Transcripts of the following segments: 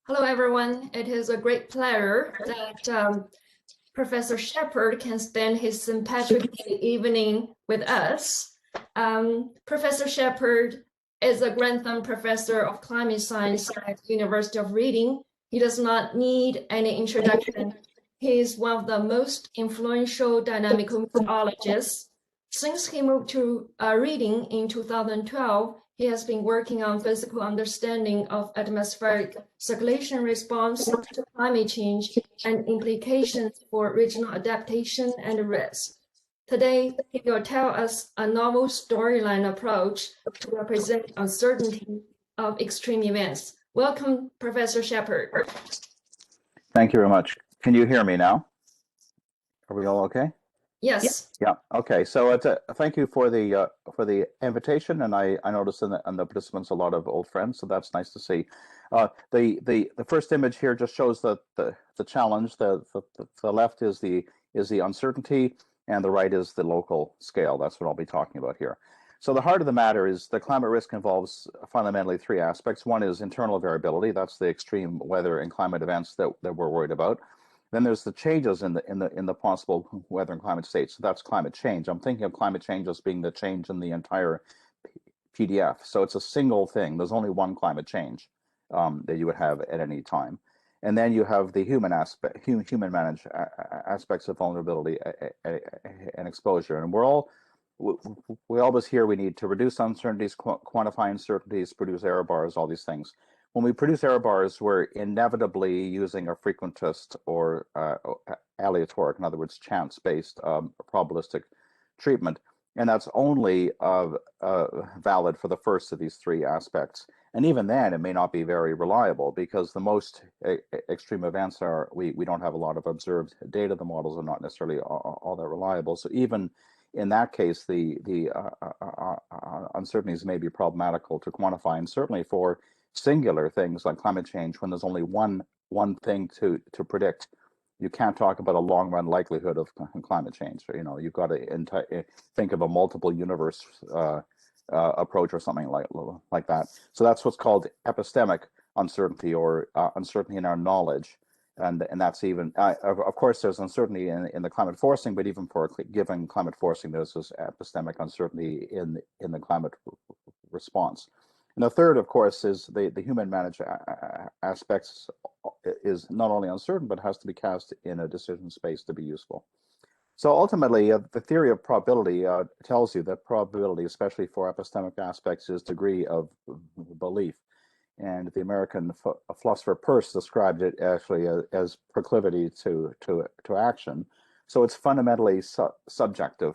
Hello, everyone. It is a great pleasure that Professor Shepard can spend his St. Patrick's Day evening with us. Professor Shepard is a Grantham Professor of Climate Science at the University of Reading. He does not need any introduction. He is one of the most influential dynamical meteorologists. Since he moved to Reading in 2012, he has been working on physical understanding of atmospheric circulation response to climate change and implications for regional adaptation and risk. Today, he will tell us a novel storyline approach to represent uncertainty of extreme events. Welcome, Professor Shepard. Thank you very much. Can you hear me now? Are we all okay? Yes. Yeah. Okay. So thank you for the invitation, and I noticed in the participants a lot of old friends, so that's nice to see. The first image here just shows the challenge. The left is the uncertainty, and the right is the local scale. That's what I'll be talking about here. So the heart of the matter is the climate risk involves fundamentally three aspects. One is internal variability. That's the extreme weather and climate events that we're worried about. Then there's the changes in the possible weather and climate states. So that's climate change. I'm thinking of climate change as being the change in the entire PDF. So it's a single thing. There's only one climate change that you would have at any time. And then you have the human aspect, human managed aspects of vulnerability and exposure. And we always hear we need to reduce uncertainties, quantify uncertainties, produce error bars, all these things. When we produce error bars, we're inevitably using a frequentist or aleatoric, in other words, chance-based probabilistic treatment. And that's only valid for the first of these three aspects. And even then, it may not be very reliable because the most extreme events are, we don't have a lot of observed data. The models are not necessarily all that reliable. So even in that case, the uncertainties may be problematical to quantify. And certainly for singular things like climate change, when there's only one thing to predict, you can't talk about a long run likelihood of climate change. You know, you've got to think of a multiple universe approach or something like that. So that's what's called epistemic uncertainty, or uncertainty in our knowledge. And that's even, of course, there's uncertainty in the climate forcing, but even for given climate forcing, there's this epistemic uncertainty in the climate response. And the third, of course, is the human managed aspects is not only uncertain, but has to be cast in a decision space to be useful. So ultimately, the theory of probability tells you that probability, especially for epistemic aspects, is degree of belief. And the American philosopher Peirce described it actually as proclivity to action. So it's fundamentally subjective.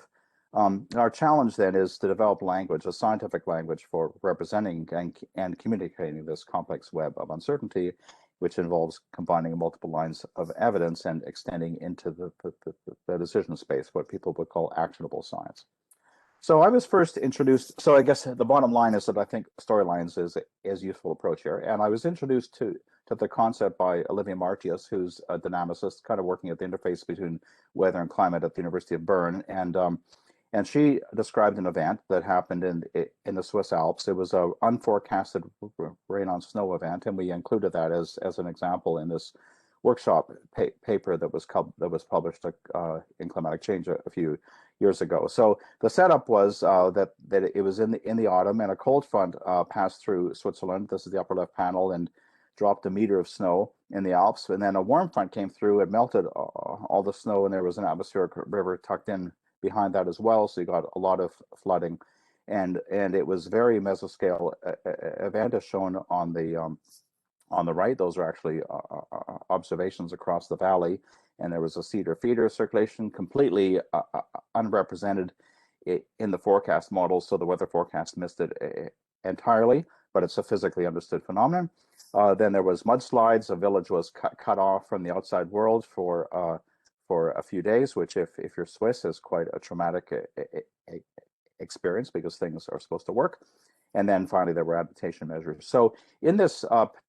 Our challenge then is to develop language, a scientific language for representing and communicating this complex web of uncertainty, which involves combining multiple lines of evidence and extending into the decision space, what people would call actionable science. So I was first introduced, so I guess the bottom line is that I think storylines is a useful approach here. And I was introduced to the concept by Olivia Martius, who's a dynamicist, kind of working at the interface between weather and climate at the University of Bern. And she described an event that happened in the Swiss Alps. It was an unforecasted rain on snow event, and we included that as an example in this workshop paper that was published in Climatic Change a few years ago. So the setup was that it was in the autumn, and a cold front passed through Switzerland. This is the upper left panel, and dropped a meter of snow in the Alps. And then a warm front came through and melted all the snow, and there was an atmospheric river tucked in behind that as well. So you got a lot of flooding, and it was very mesoscale event, as shown on the right. Those are actually observations across the valley, and there was a cedar feeder circulation, completely unrepresented in the forecast model. So the weather forecast missed it entirely, but it's a physically understood phenomenon. Then there was mudslides. A village was cut off from the outside world for a few days, which if you're Swiss is quite a traumatic experience because things are supposed to work. And then finally, there were adaptation measures. So in this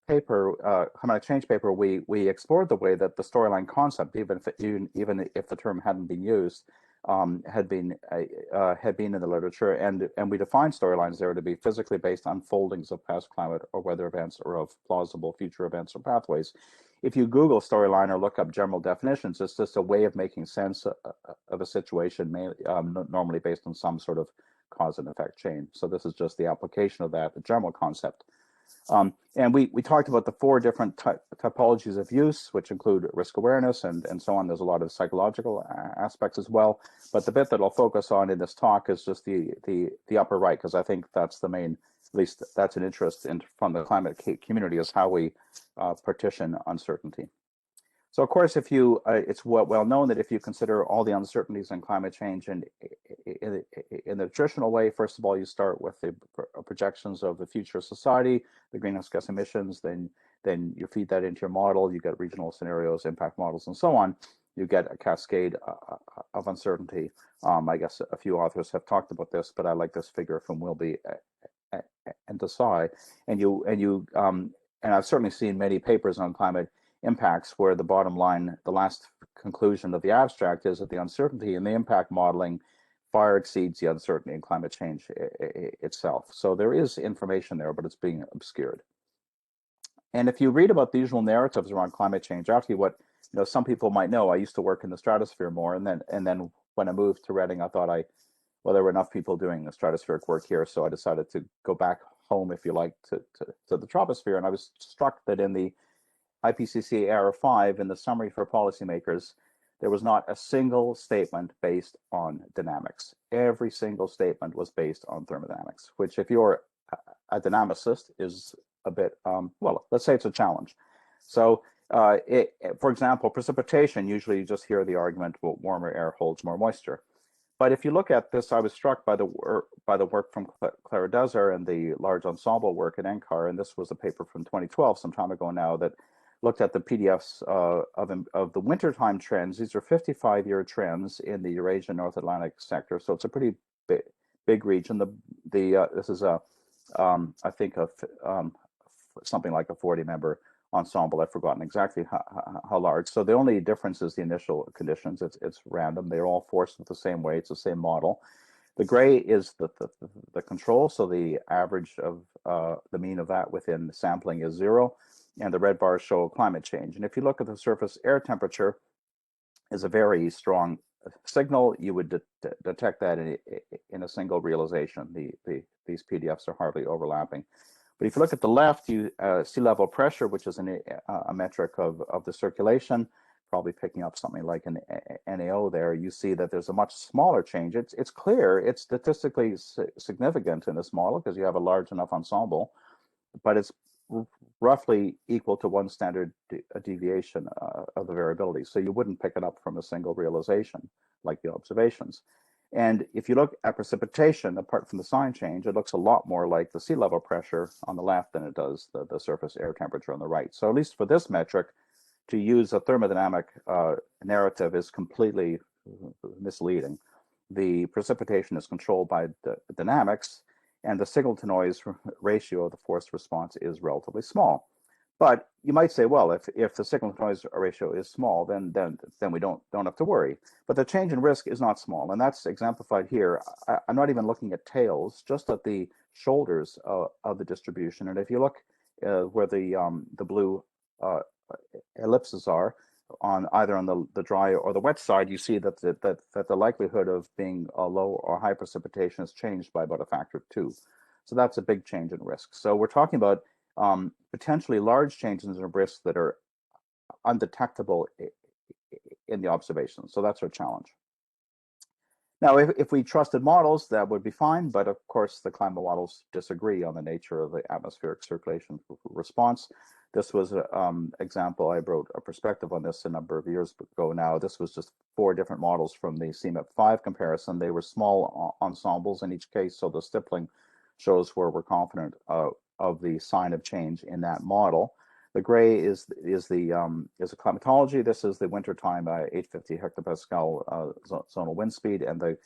paper, climatic change paper, we explored the way that the storyline concept, even if the term hadn't been used, had been in the literature, and we define storylines there to be physically based on foldings of past climate or weather events or of plausible future events or pathways. If you Google storyline or look up general definitions, it's just a way of making sense of a situation, normally based on some sort of cause and effect chain. So this is just the application of that, the general concept. And we talked about the four different typologies of use, which include risk awareness and so on. There's a lot of psychological aspects as well. But the bit that I'll focus on in this talk is just the upper right, because I think that's the main, at least that's an interest from the climate community, is how we partition uncertainty. So of course, if you, it's well known that if you consider all the uncertainties in climate change in the traditional way, first of all, you start with the projections of the future society, the greenhouse gas emissions, then you feed that into your model, you get regional scenarios, impact models, and so on. You get a cascade of uncertainty. I guess a few authors have talked about this, but I like this figure from Wilby and Desai. And I've certainly seen many papers on climate impacts where the bottom line, the last conclusion of the abstract is that the uncertainty in the impact modeling far exceeds the uncertainty in climate change itself. So there is information there, but it's being obscured. And if you read about the usual narratives around climate change, actually what some people might know, I used to work in the stratosphere more, and then when I moved to Reading, I thought well, there were enough people doing the stratospheric work here, so I decided to go back home, if you like, to the troposphere. And I was struck that in the IPCC Era 5, in the summary for policymakers, there was not a single statement based on dynamics. Every single statement was based on thermodynamics, which if you're a dynamicist is a bit, well, let's say it's a challenge. So for example, precipitation, usually you just hear the argument, well, warmer air holds more moisture. But if you look at this, I was struck by the work from Clara Deser and the large ensemble work at NCAR, and this was a paper from 2012, some time ago now, that looked at the PDFs of the wintertime trends. These are 55-year trends in the Eurasian North Atlantic sector, so it's a pretty big region. This is I think something like a 40-member ensemble. I've forgotten exactly how large. So the only difference is the initial conditions. It's random. They're all forced with the same way. It's the same model. The gray is the control. So the average of the mean of that within the sampling is 0. And the red bars show climate change. And if you look at the surface air temperature, is a very strong signal. You would detect that in a single realization. These PDFs are hardly overlapping. But if you look at the left, you sea level pressure, which is a metric of the circulation, probably picking up something like an NAO there, you see that there's a much smaller change. It's clear, it's statistically significant in this model because you have a large enough ensemble, but it's roughly equal to one standard deviation of the variability. So you wouldn't pick it up from a single realization like the observations. And if you look at precipitation, apart from the sign change, it looks a lot more like the sea level pressure on the left than it does the surface air temperature on the right. So at least for this metric, to use a thermodynamic narrative is completely misleading. The precipitation is controlled by the dynamics, and the signal to noise ratio of the forced response is relatively small. But you might say, well, if the signal to noise ratio is small, then we don't have to worry. But the change in risk is not small, and that's exemplified here. I'm not even looking at tails, just at the shoulders of the distribution. And if you look where the blue ellipses are, either on the dry or the wet side, you see that the likelihood of being a low or high precipitation has changed by about a factor of 2. So that's a big change in risk. So we're talking about potentially large changes in risk that are undetectable in the observations. So that's our challenge. Now, if we trusted models, that would be fine. But of course, the climate models disagree on the nature of the atmospheric circulation response. This was an example. I wrote a perspective on this a number of years ago now. This was just 4 different models from the CMIP5 comparison. They were small ensembles in each case, so the Stippling shows where we're confident of the sign of change in that model. The gray is a climatology. This is the wintertime 850 hectopascal zonal wind speed, and the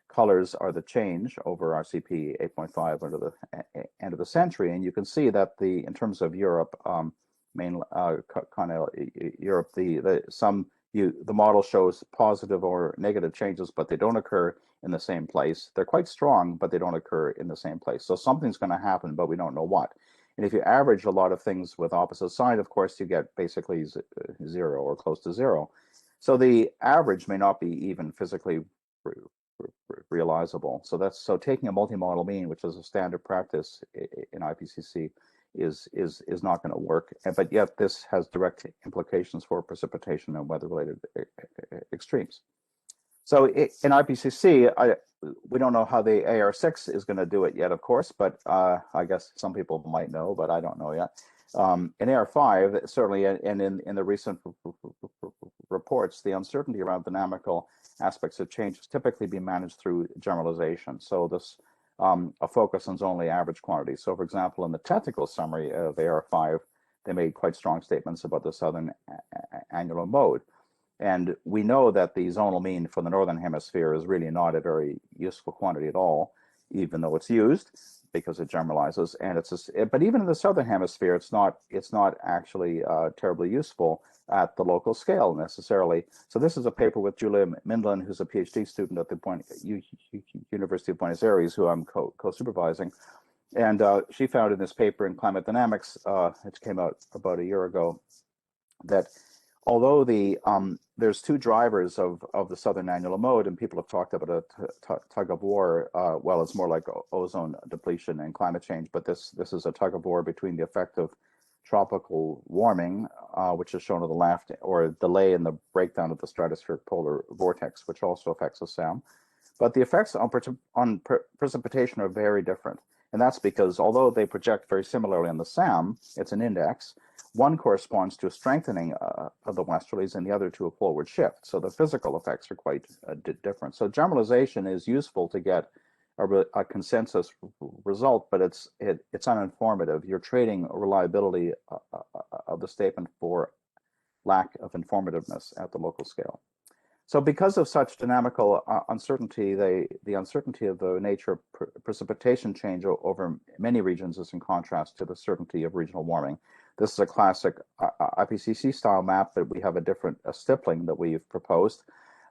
colors are the change over RCP 8.5 under the end of the century. And you can see that in terms of Europe, Europe, some the model shows positive or negative changes, but they don't occur in the same place. They're quite strong, but they don't occur in the same place. So something's going to happen, but we don't know what. And if you average a lot of things with opposite sign, of course, you get basically zero or close to zero. So the average may not be even physically realizable. So taking a multi-model mean, which is a standard practice in IPCC, is not going to work. But yet this has direct implications for precipitation and weather-related extremes. So in IPCC, we don't know how the AR6 is going to do it yet, of course, but I guess some people might know, but I don't know yet. In AR5, certainly, and in the recent reports, the uncertainty around dynamical aspects of change has typically been managed through generalization. So this a focus on only average quantities. So for example, in the technical summary of AR5, they made quite strong statements about the southern annular mode. And we know that the zonal mean for the northern hemisphere is really not a very useful quantity at all, even though it's used because it generalizes. And but even in the southern hemisphere, it's not actually terribly useful at the local scale necessarily. So this is a paper with Julia Mindlin, who's a PhD student at the University of Buenos Aires, who I'm co-supervising. And she found in this paper in Climate Dynamics, it came out about a year ago, that although there's two drivers of the southern annular mode, and people have talked about a tug of war. Well, it's more like ozone depletion and climate change, but this is a tug of war between the effect of tropical warming, which is shown on the left, or a delay in the breakdown of the stratospheric polar vortex, which also affects the SAM. But the effects on precipitation are very different. And that's because although they project very similarly on the SAM, it's an index, one corresponds to a strengthening of the westerlies and the other to a forward shift. So the physical effects are quite different. So generalization is useful to get a consensus result, but it's uninformative. You're trading reliability of the statement for lack of informativeness at the local scale. So because of such dynamical uncertainty, the uncertainty of the nature of precipitation change over many regions is in contrast to the certainty of regional warming. This is a classic IPCC style map, but we have a different stippling that we've proposed.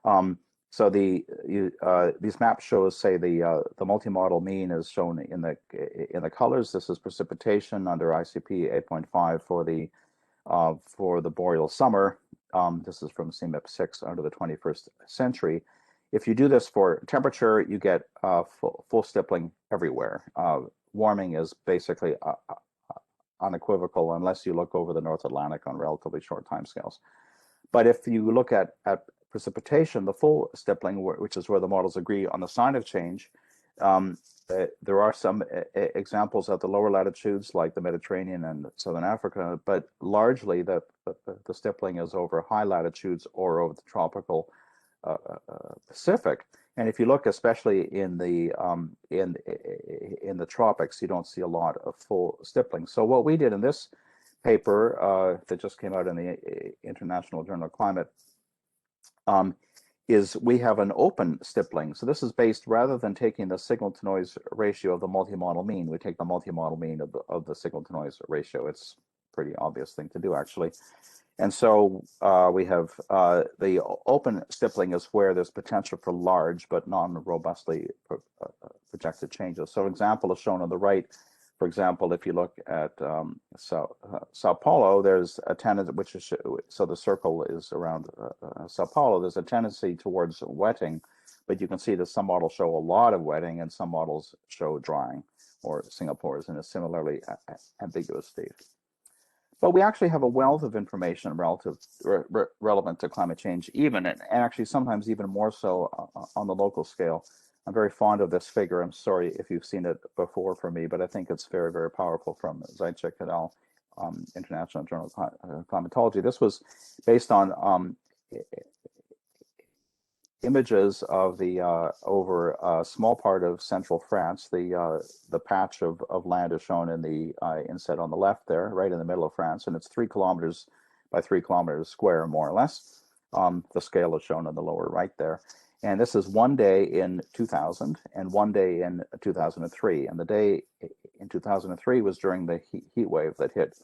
So these maps show, say, the multi-model mean is shown in the colors. This is precipitation under ICP 8.5 for the boreal summer. This is from CMIP 6 under the 21st century. If you do this for temperature, you get full stippling everywhere. Warming is basically unequivocal unless you look over the North Atlantic on relatively short timescales. But if you look at precipitation, the full stippling, which is where the models agree on the sign of change, there are some examples at the lower latitudes like the Mediterranean and Southern Africa, but largely the stippling is over high latitudes or over the tropical Pacific. And if you look especially in the tropics, you don't see a lot of full stippling. So what we did in this paper that just came out in the International Journal of Climate is we have an open stippling. So this is based, rather than taking the signal to noise ratio of the multi-model mean, we take the multi-model mean of the signal to noise ratio. It's a pretty obvious thing to do, actually. And so we have the open stippling is where there's potential for large but non-robustly projected changes. So an example is shown on the right. For example, if you look at Sao Paulo, there's a tendency, which is, so the circle is around Sao Paulo, there's a tendency towards wetting, but you can see that some models show a lot of wetting and some models show drying, or Singapore is in a similarly ambiguous state. But we actually have a wealth of information relevant to climate change, and actually sometimes even more so on the local scale. I'm very fond of this figure. I'm sorry if you've seen it before from me, but I think it's very, very powerful, from Zaitchik et al., International Journal of Climatology. This was based on images of the over a small part of central France. The patch of land is shown in the inset on the left there, right in the middle of France, and it's 3 kilometers by 3 kilometers square, more or less. The scale is shown on the lower right there. And this is one day in 2000 and one day in 2003. And the day in 2003 was during the heat wave that hit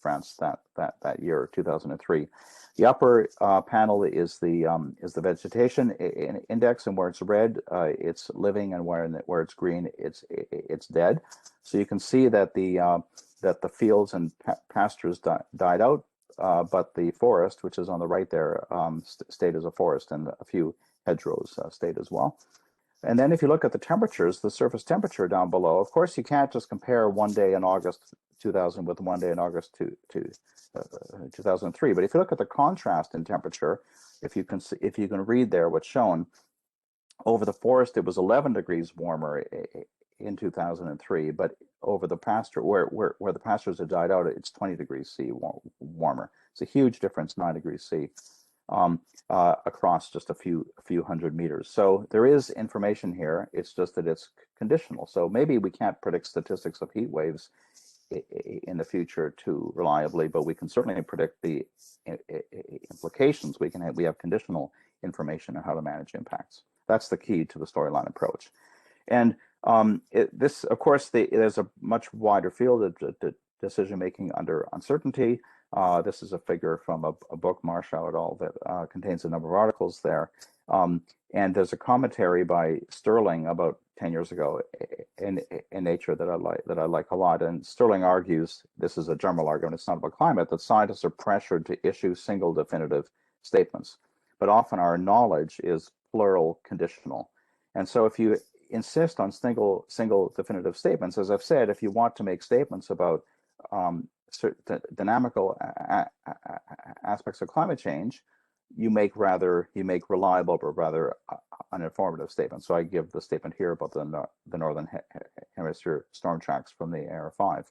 France that year, 2003. The upper panel is the vegetation index, and where it's red, it's living, and where it's green, it's dead. So you can see that the fields and pastures died out, but the forest, which is on the right there, stayed as a forest, and a few hedgerows stayed as well. And then if you look at the temperatures, the surface temperature down below, of course, you can't just compare one day in August 2000 with one day in August 2003. But if you look at the contrast in temperature, if you can read there what's shown, over the forest, it was 11 degrees warmer in 2003, but over the pasture, where the pastures had died out, it's 20 degrees C warmer. It's a huge difference, 9 degrees C, across just a few hundred meters. So there is information here. It's just that it's conditional. So maybe we can't predict statistics of heat waves in the future too reliably, but we can certainly predict the implications. We have conditional information on how to manage impacts. That's the key to the storyline approach. And this, of course, there's a much wider field of decision making under uncertainty. This is a figure from a book, Marshall et al., that contains a number of articles there. And there's a commentary by Stippling about 10 years ago in Nature that I like a lot. And Stippling argues, this is a general argument, it's not about climate, that scientists are pressured to issue single definitive statements. But often our knowledge is plural conditional. And so if you insist on single definitive statements, as I've said, if you want to make statements about dynamical aspects of climate change, you make reliable but rather uninformative statements. So I give the statement here about the northern hemisphere storm tracks from the AR5.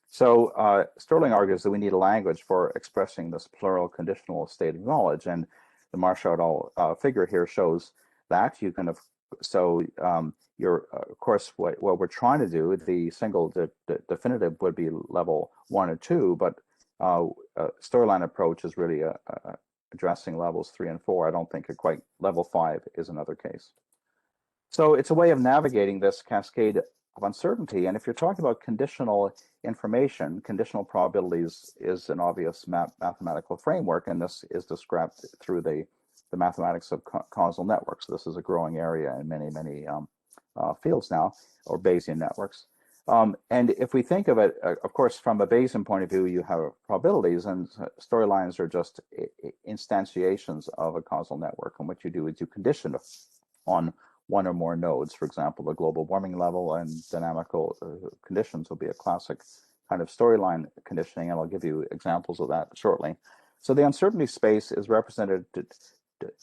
So Stippling argues that we need a language for expressing this plural conditional state of knowledge, and the Marshall et al. Figure here shows that you can of course, what we're trying to do, the single definitive would be level 1 or 2, but storyline approach is really addressing levels 3 and 4. I don't think quite level 5 is another case. So it's a way of navigating this cascade of uncertainty. And if you're talking about conditional information, conditional probabilities is an obvious mathematical framework, and this is described through the mathematics of causal networks. This is a growing area in many fields now, or Bayesian networks. And if we think of it, of course, from a Bayesian point of view, you have probabilities, and storylines are just instantiations of a causal network. And what you do is you condition on one or more nodes. For example, the global warming level and dynamical conditions will be a classic kind of storyline conditioning, and I'll give you examples of that shortly. So the uncertainty space is represented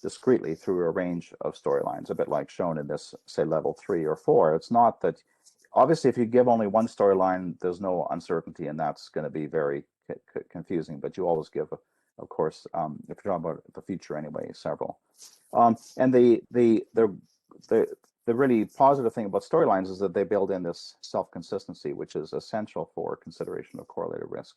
discretely through a range of storylines, a bit like shown in this, say, level 3 or 4. It's not that, obviously, if you give only one storyline, there's no uncertainty, and that's going to be very confusing, but you always give, of course, if you're talking about the future anyway, several. And the really positive thing about storylines is that they build in this self-consistency, which is essential for consideration of correlated risk.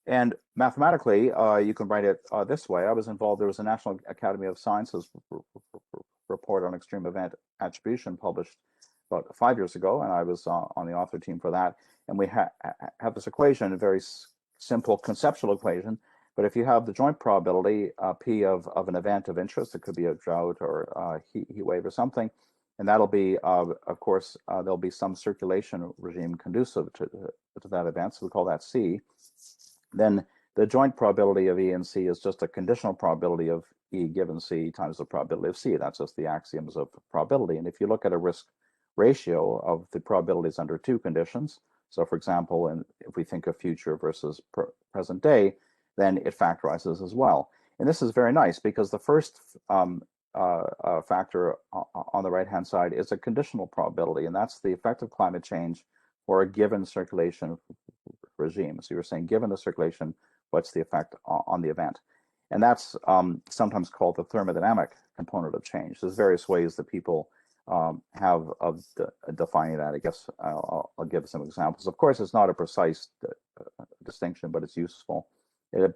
And mathematically, you can write it this way. I was involved, there was a National Academy of Sciences report on extreme event attribution published about 5 years ago, and I was on the author team for that. And we have this equation, a very simple conceptual equation, but if you have the joint probability, P of an event of interest, it could be a drought or a heat wave or something, and that'll be, of course, there'll be some circulation regime conducive to that event, so we call that C. Then the joint probability of E and C is just a conditional probability of E given C times the probability of C. That's just the axioms of probability. And if you look at a risk ratio of the probabilities under two conditions, so for example, if we think of future versus present day, then it factorizes as well. And this is very nice because the first factor on the right-hand side is a conditional probability, and that's the effect of climate change for a given circulation regime. So you're saying, given the circulation, what's the effect on the event? And that's sometimes called the thermodynamic component of change. There's various ways that people have of defining that. I guess I'll give some examples. Of course, it's not a precise distinction, but it's useful.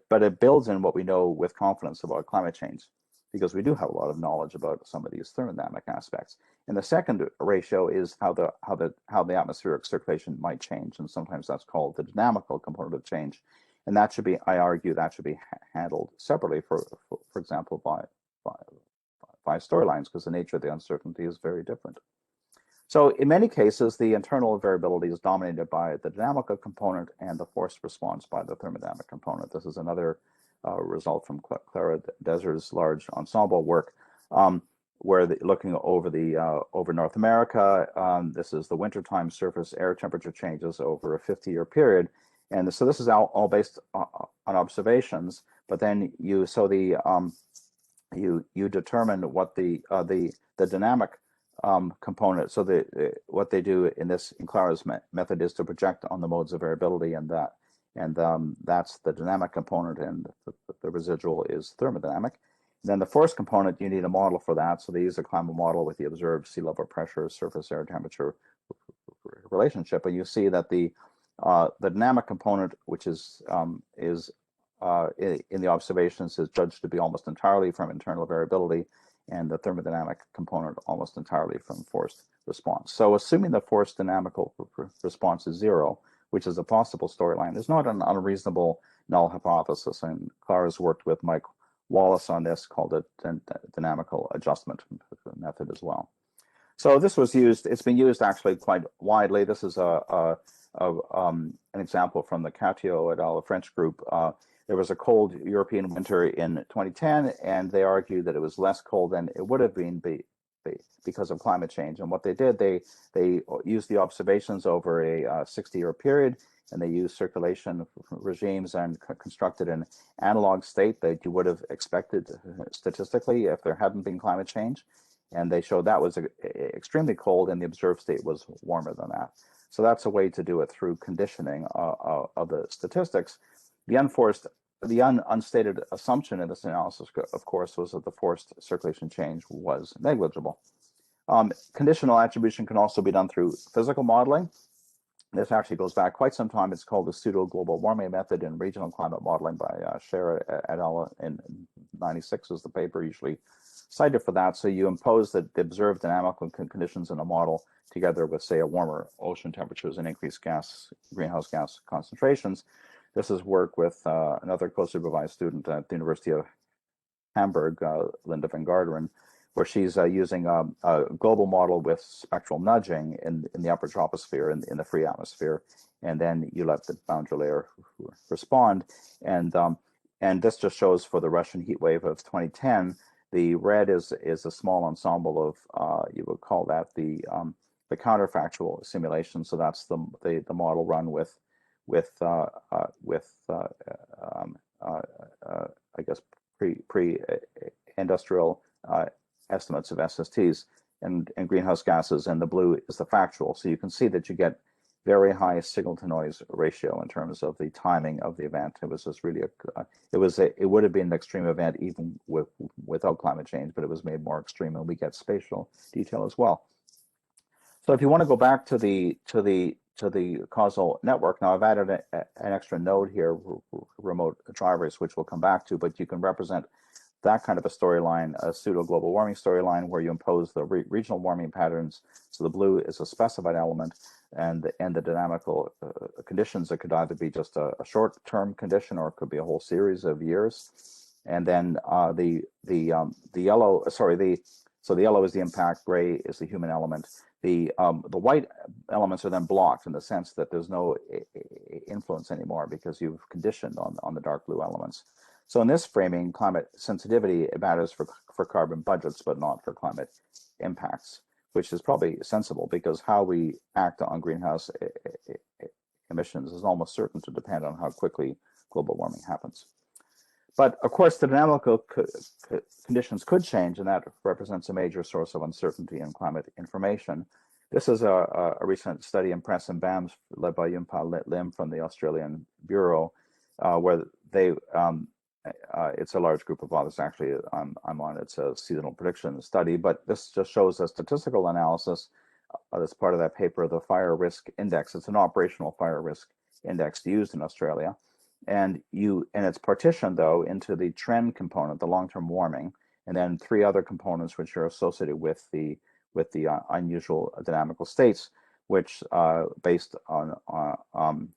But it builds in what we know with confidence about climate change. because we do have a lot of knowledge about some of these thermodynamic aspects. And the second ratio is how the atmospheric circulation might change, and sometimes that's called the dynamical component of change. And that should be, I argue, that should be handled separately, for example, by storylines, because the nature of the uncertainty is very different. So in many cases, the internal variability is dominated by the dynamical component and the forced response by the thermodynamic component. This is another result from Clara Deser's large ensemble work, where looking over North America. This is the wintertime surface air temperature changes over a 50-year period. And so this is all based on observations, but then you determine what the dynamic component. So what they do in Clara's method is to project on the modes of variability, and that's the dynamic component, and the residual is thermodynamic. And then the force component, you need a model for that. So they use a climate model with the observed sea level pressure, surface air temperature relationship, and you see that the dynamic component, which is in the observations, is judged to be almost entirely from internal variability, and the thermodynamic component almost entirely from forced response. So assuming the forced dynamical response is zero, which is a possible storyline, is not an unreasonable null hypothesis. And Clara's worked with Mike Wallace on this, called it dynamical adjustment method as well. So this was used, it's been used actually quite widely. This is an example from the Catio et al., a French group. There was a cold European winter in 2010, and they argued that it was less cold than it would have been because of climate change. And what they did, they used the observations over a 60-year period, and they used circulation regimes and constructed an analog state that you would have expected statistically if there hadn't been climate change. And they showed that was extremely cold, and the observed state was warmer than that. So that's a way to do it through conditioning of the statistics. The unstated assumption in this analysis, of course, was that the forced circulation change was negligible. Conditional attribution can also be done through physical modeling. This actually goes back quite some time. It's called the pseudo-global warming method in regional climate modeling by Scherer et al. In 96 is the paper usually cited for that. So you impose the observed dynamical conditions in a model together with, say, a warmer ocean temperatures and increased greenhouse gas concentrations. This is work with another co-supervised student at the University of Hamburg, Linda van Garderen, where she's using a global model with spectral nudging in the upper troposphere, in the free atmosphere, and then you let the boundary layer respond. And this just shows for the Russian heat wave of 2010, the red is a small ensemble of, you would call that the counterfactual simulation. So that's the model run with I guess pre-industrial estimates of SSTs and greenhouse gases, and the blue is the factual. So you can see that you get very high signal to noise ratio in terms of the timing of the event. It was just really it would have been an extreme event even without climate change, but it was made more extreme, and we get spatial detail as well. So if you want to go back to the causal network, now I've added an extra node here, remote drivers, which we'll come back to, but you can represent that kind of a storyline, a pseudo global warming storyline, where you impose the regional warming patterns. So the blue is a specified element, and the dynamical conditions that could either be just a short-term condition, or it could be a whole series of years. And then the yellow, so the yellow is the impact, gray is the human element. The white elements are then blocked in the sense that there's no influence anymore because you've conditioned on the dark blue elements. So in this framing, climate sensitivity matters for carbon budgets, but not for climate impacts, which is probably sensible because how we act on greenhouse emissions is almost certain to depend on how quickly global warming happens. But of course, the dynamical conditions could change, and that represents a major source of uncertainty in climate information. This is a recent study in Press and BAMS led by Yunpa Lim from the Australian Bureau, where they it's a large group of authors. Actually, I'm on. It's a seasonal prediction study, but this just shows a statistical analysis as part of that paper, the fire risk index. It's an operational fire risk index used in Australia, and it's partitioned though into the trend component, the long-term warming, and then 3 other components which are associated with the unusual dynamical states, which based on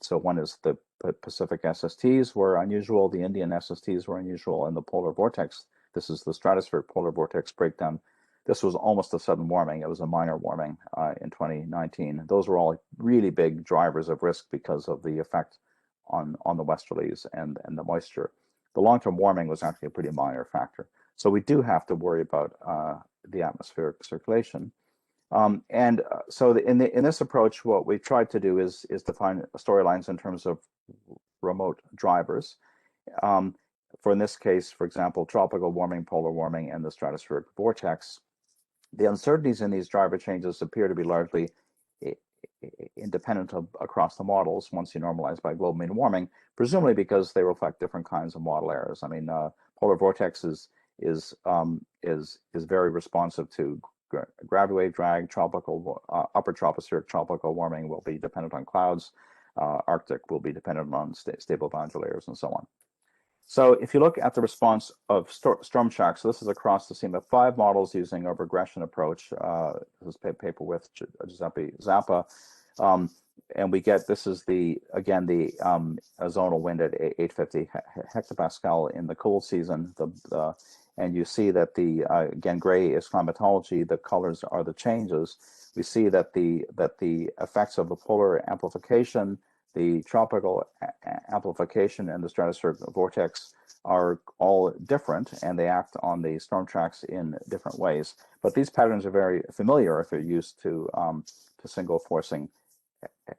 so one is the Pacific SSTs were unusual, the Indian SSTs were unusual, and the polar vortex. This is the stratospheric polar vortex breakdown. This was almost a sudden warming. It was a minor warming in 2019. Those were all really big drivers of risk because of the effect on the westerlies and the moisture. The long-term warming was actually a pretty minor factor. So we do have to worry about the atmospheric circulation. So in this approach, what we tried to do is define storylines in terms of remote drivers. For in this case, for example, tropical warming, polar warming, and the stratospheric vortex. The uncertainties in these driver changes appear to be largely independent across the models once you normalize by global mean warming, presumably because they reflect different kinds of model errors. I mean, polar vortex is very responsive to gravity wave drag. Tropical upper tropospheric tropical warming will be dependent on clouds. Arctic will be dependent on stable boundary layers and so on. So if you look at the response of storm shocks, so this is across the CMF 5 models using a regression approach. This is a paper with Giuseppe Zappa. And we get, this is again the zonal wind at 850 hectopascal in the cold season. And you see that again, gray is climatology, the colors are the changes. We see that the effects of the polar amplification, the tropical amplification, and the stratospheric vortex are all different, and they act on the storm tracks in different ways. But these patterns are very familiar if you're used to single forcing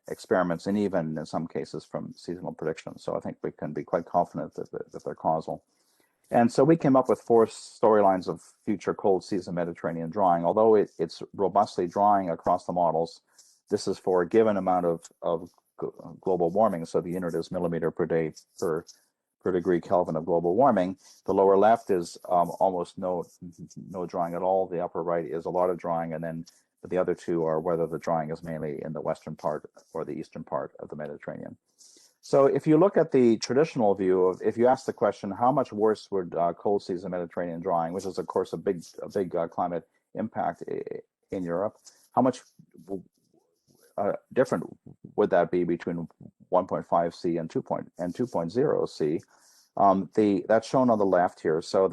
experiments, and even in some cases from seasonal predictions. So I think we can be quite confident that they're causal. And so we came up with 4 storylines of future cold season Mediterranean drawing. Although it's robustly drawing across the models, this is for a given amount of global warming. So the unit is millimeter per day per degree Kelvin of global warming. The lower left is almost no drawing at all. The upper right is a lot of drawing, and then the other 2 are whether the drawing is mainly in the western part or the eastern part of the Mediterranean. So if you look at the traditional view of, if you ask the question, how much worse would cold season Mediterranean drawing, which is of course a big climate impact in Europe, how much different would that be between 1.5 C and 2.0 C? That's shown on the left here. So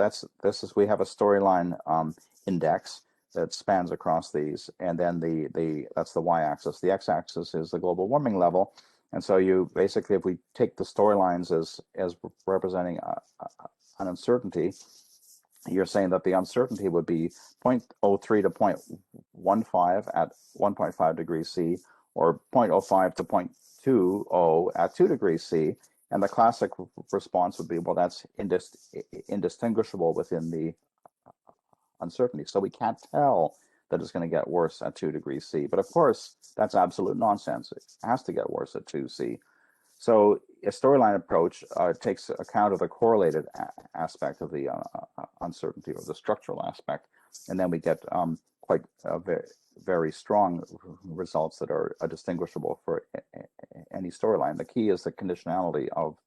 we have a storyline index that spans across these, and then that's the y-axis. The x-axis is the global warming level. And so you basically, if we take the storylines as representing an uncertainty, you're saying that the uncertainty would be 0.03 to 0.15 at 1.5 degrees C, or 0.05 to 0.20 at 2 degrees C. And the classic response would be, well, that's indistinguishable within the uncertainty. So we can't tell that it's going to get worse at 2 degrees C. But of course, that's absolute nonsense. It has to get worse at 2 C. So a storyline approach takes account of the correlated aspect of the uncertainty, or the structural aspect. And then we get quite very, very strong results that are distinguishable for any storyline. The key is the conditionality of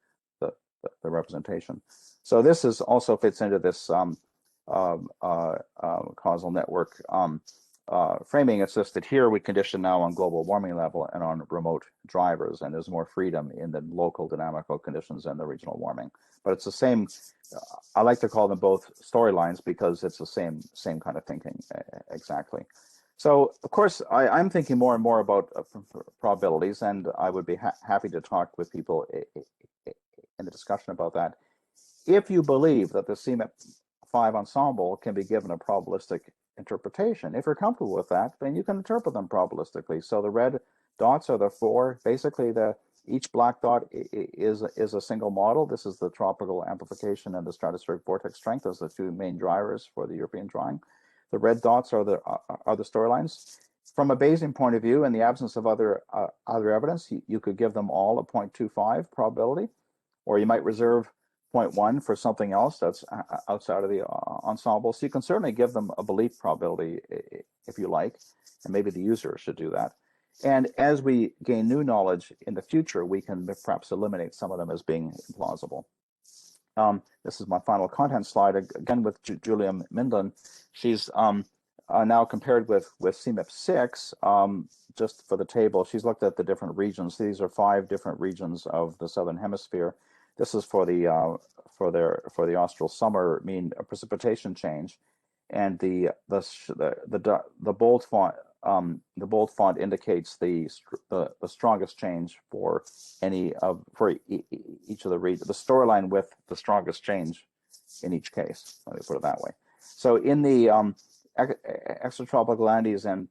the representation. So this is also fits into this causal network framing. It's just that here we condition now on global warming level and on remote drivers, and there's more freedom in the local dynamical conditions and the regional warming. But it's the same. I like to call them both storylines because it's the same kind of thinking exactly. So of course I'm thinking more and more about probabilities, and I would be happy to talk with people in the discussion about that. If you believe that the CMEP 5 ensemble can be given a probabilistic interpretation, if you're comfortable with that, then you can interpret them probabilistically. So the red dots are the 4. Basically, each black dot is a single model. This is the tropical amplification and the stratospheric vortex strength as the 2 main drivers for the European drawing. The red dots are the storylines. From a Bayesian point of view, in the absence of other evidence, you could give them all a 0.25 probability, or you might reserve 0.1 for something else that's outside of the ensemble. So you can certainly give them a belief probability if you like, and maybe the user should do that. And as we gain new knowledge in the future, we can perhaps eliminate some of them as being implausible. this is my final content slide, again with Julia Mindlin. She's now compared with CMIP6, just for the table. She's looked at the different regions. These are 5 different regions of the Southern Hemisphere. This is for the austral summer mean precipitation change, and the bold font indicates the strongest change for each of the regions. The storyline with the strongest change in each case. Let me put it that way. So in the extratropical Andes and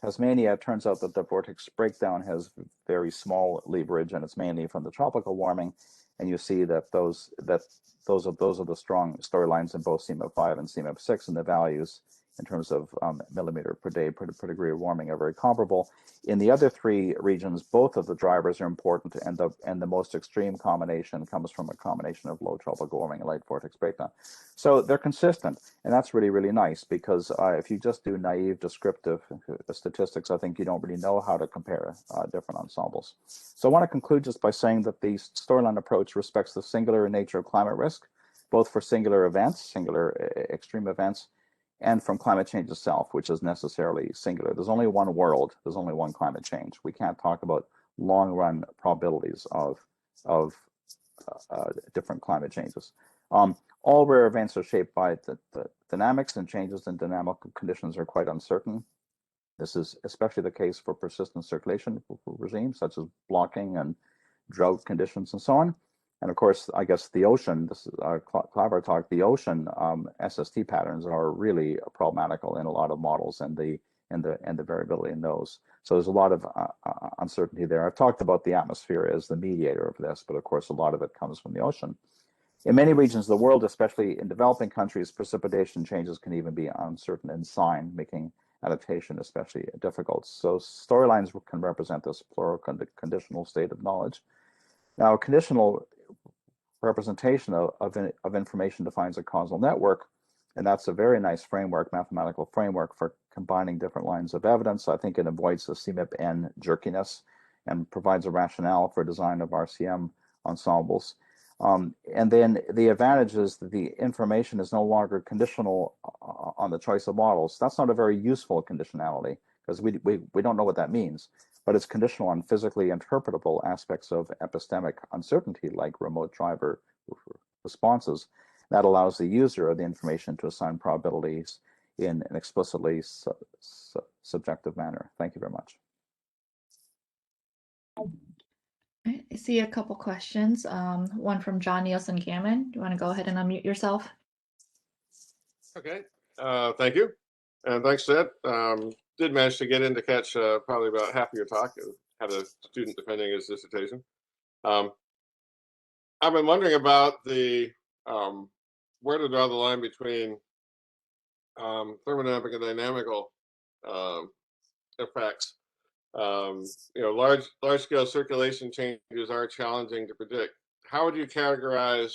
Tasmania, it turns out that the vortex breakdown has very small leverage, and it's mainly from the tropical warming. And you see that those are the strong storylines in both CMIP5 and CMIP6, and the values in terms of millimeter per day per degree of warming are very comparable. In the other 3 regions, both of the drivers are important, and the most extreme combination comes from a combination of low tropical warming and light vortex breakdown. So they're consistent, and that's really, really nice, because if you just do naive descriptive statistics, I think you don't really know how to compare different ensembles. So I want to conclude just by saying that the storyline approach respects the singular nature of climate risk, both for singular events, singular extreme events, and from climate change itself, which is necessarily singular. There's only one world. There's only one climate change. We can't talk about long-run probabilities of different climate changes. All rare events are shaped by the dynamics, and changes in dynamic conditions are quite uncertain. This is especially the case for persistent circulation regimes, such as blocking and drought conditions and so on. And of course, I guess the ocean, this is Claver talk, the ocean SST patterns are really problematical in a lot of models, and the variability in those. So there's a lot of uncertainty there. I've talked about the atmosphere as the mediator of this, but of course, a lot of it comes from the ocean. In many regions of the world, especially in developing countries, precipitation changes can even be uncertain in sign, making adaptation especially difficult. So storylines can represent this plural conditional state of knowledge. Now, conditional representation of information defines a causal network, and that's a very nice framework, mathematical framework for combining different lines of evidence. I think it avoids the CMIP-N jerkiness and provides a rationale for design of RCM ensembles. And then the advantage is that the information is no longer conditional on the choice of models. That's not a very useful conditionality, because we don't know what that means, but it's conditional on physically interpretable aspects of epistemic uncertainty, like remote driver responses. That allows the user of the information to assign probabilities in an explicitly subjective manner. Thank you very much. I see a couple questions. One from John Nielsen Gammon. Do you want to go ahead and unmute yourself? Okay, thank you. And thanks, Ed. Did manage to get in to catch probably about half of your talk. Had a student defending his dissertation. I've been wondering about the where to draw the line between thermodynamic and dynamical effects. Large scale circulation changes are challenging to predict. How would you categorize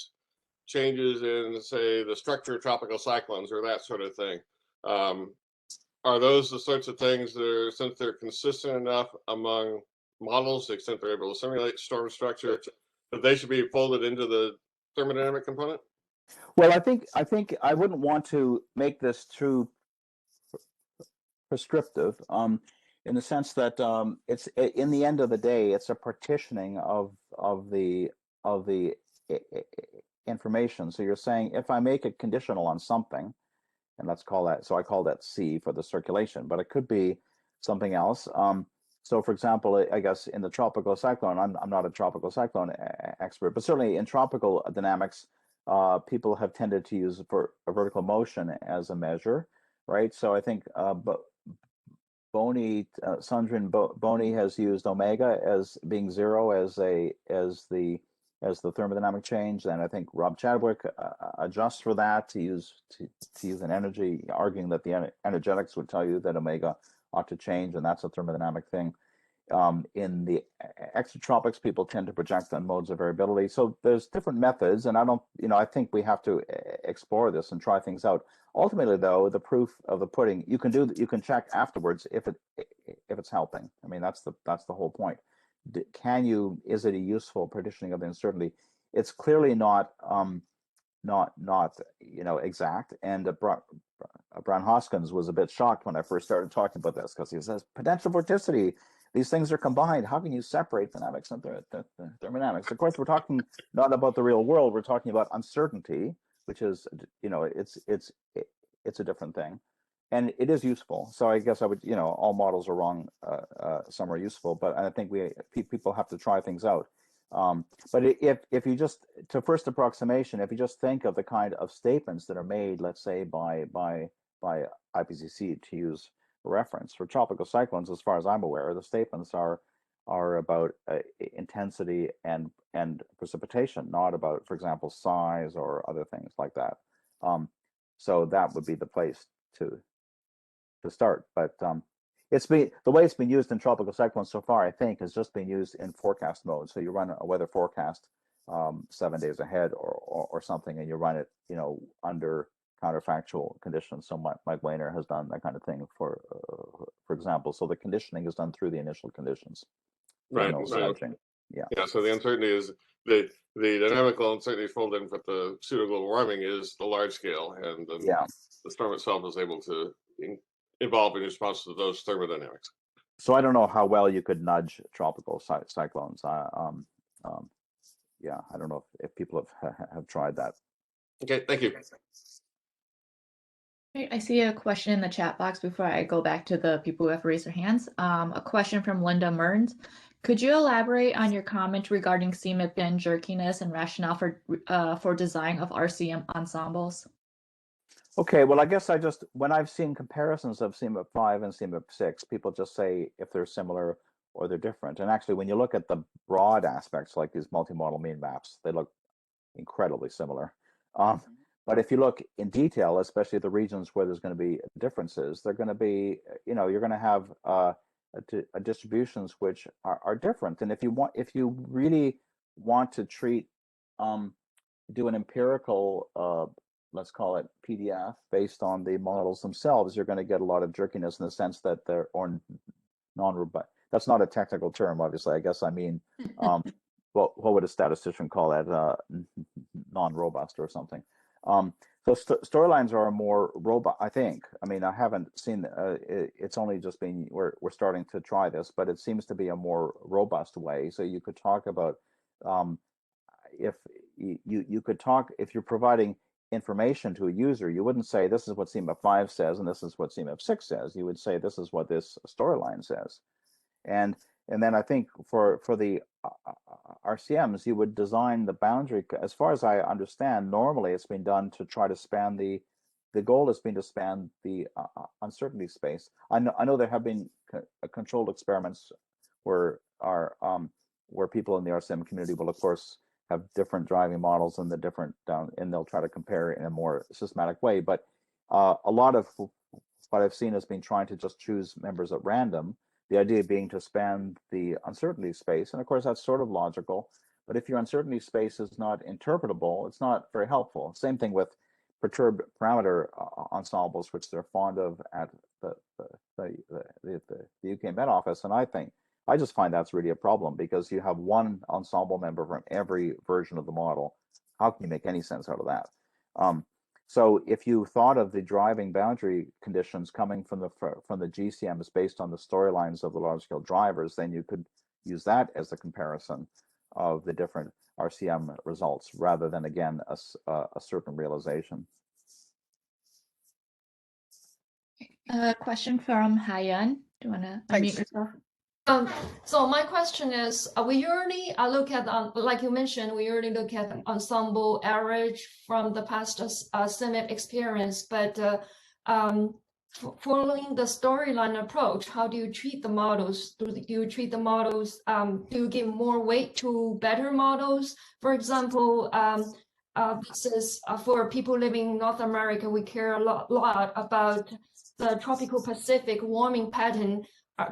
changes in, say, the structure of tropical cyclones or that sort of thing? Are those the sorts of things that are, since they're consistent enough among models, to the extent they're able to simulate storm structure, that they should be folded into the thermodynamic component? Well, I think I wouldn't want to make this too prescriptive, in the sense that it's, in the end of the day, it's a partitioning of the information. So you're saying, if I make it conditional on something, and let's call that, so I call that C for the circulation, but it could be something else. So for example, I guess in the tropical cyclone, I'm not a tropical cyclone expert, but certainly in tropical dynamics, people have tended to use for a vertical motion as a measure, right? So I think Sandrine Boni has used omega as being 0 as the thermodynamic change. And I think Rob Chadwick adjusts for that to use an energy, arguing that the energetics would tell you that omega ought to change, and that's a thermodynamic thing. In the exotropics, people tend to project on modes of variability. So there's different methods, and I think we have to explore this and try things out. Ultimately, though, the proof of the pudding, you can check afterwards if it's helping. I mean, that's the whole point. Is it a useful partitioning of the uncertainty? it's clearly not exact. And Brown Hoskins was a bit shocked when I first started talking about this, because he says potential vorticity, these things are combined. How can you separate dynamics and thermodynamics? Of course, we're talking not about the real world. We're talking about uncertainty, which is, it's a different thing, and it is useful. So I guess I would, all models are wrong. Some are useful, but I think people have to try things out. But if you just, to first approximation, if you just think of the kind of statements that are made, let's say by IPCC, to use a reference for tropical cyclones, as far as I'm aware, the statements are about intensity and precipitation, not about, for example, size or other things like that. So that would be the place to start. But the way it's been used in tropical cyclones so far, I think, has just been used in forecast mode. So you run a weather forecast 7 days ahead or something, and you run it, under counterfactual conditions. So Mike Weiner has done that kind of thing, for example. So the conditioning is done through the initial conditions. Right. No slouching. Yeah. Yeah. So the uncertainty is the dynamical uncertainty folded in with the pseudo global warming is the large scale, and the storm itself is able to evolve in response to those thermodynamics. So I don't know how well you could nudge tropical cyclones. Yeah, I don't know if people have tried that. Okay, thank you. I see a question in the chat box before I go back to the people who have raised their hands. A question from Linda Mearns. Could you elaborate on your comment regarding CMIP and jerkiness and rationale for design of RCM ensembles? Okay, well, I guess when I've seen comparisons of CMIP 5 and CMIP 6, people just say if they're similar or they're different. And actually, when you look at the broad aspects, like these multi-model mean maps, they look incredibly similar. But if you look in detail, especially the regions where there's going to be differences, they're going to be, you're going to have distributions which are different. And if you really want to do an empirical, let's call it PDF, based on the models themselves, you're going to get a lot of jerkiness in the sense that they're, or non-robust. That's not a technical term, obviously. I guess I mean, what would a statistician call that? Non-robust or something. So storylines are more robust, I think. I mean, I haven't seen, it's only just been, we're starting to try this, but it seems to be a more robust way. So you could talk about, if you're providing information to a user, you wouldn't say this is what CMIP 5 says and this is what CMIP 6 says. You would say this is what this storyline says. And then I think for the RCMs, you would design the boundary. As far as I understand, normally it's been done to try to span the goal has been to span the uncertainty space. I know there have been controlled experiments where people in the RCM community will, of course, have different driving models and and they'll try to compare it in a more systematic way. But a lot of what I've seen has been trying to just choose members at random. The idea being to span the uncertainty space. And of course, that's sort of logical. But if your uncertainty space is not interpretable, it's not very helpful. Same thing with perturbed parameter ensembles, which they're fond of at the UK Met Office. And I just find that's really a problem, because you have one ensemble member from every version of the model. How can you make any sense out of that? So if you thought of the driving boundary conditions coming from the GCMs based on the storylines of the large scale drivers, then you could use that as a comparison of the different RCM results, rather than, again, a certain realization. A question from Hayan. Do you want to unmute yourself? So my question is, we usually look at, like you mentioned, we usually look at ensemble average from the past CMIP experience, but following the storyline approach, how do you treat the models? Do you treat the models, do you give more weight to better models? For example, this is for people living in North America, we care a lot about the tropical Pacific warming pattern.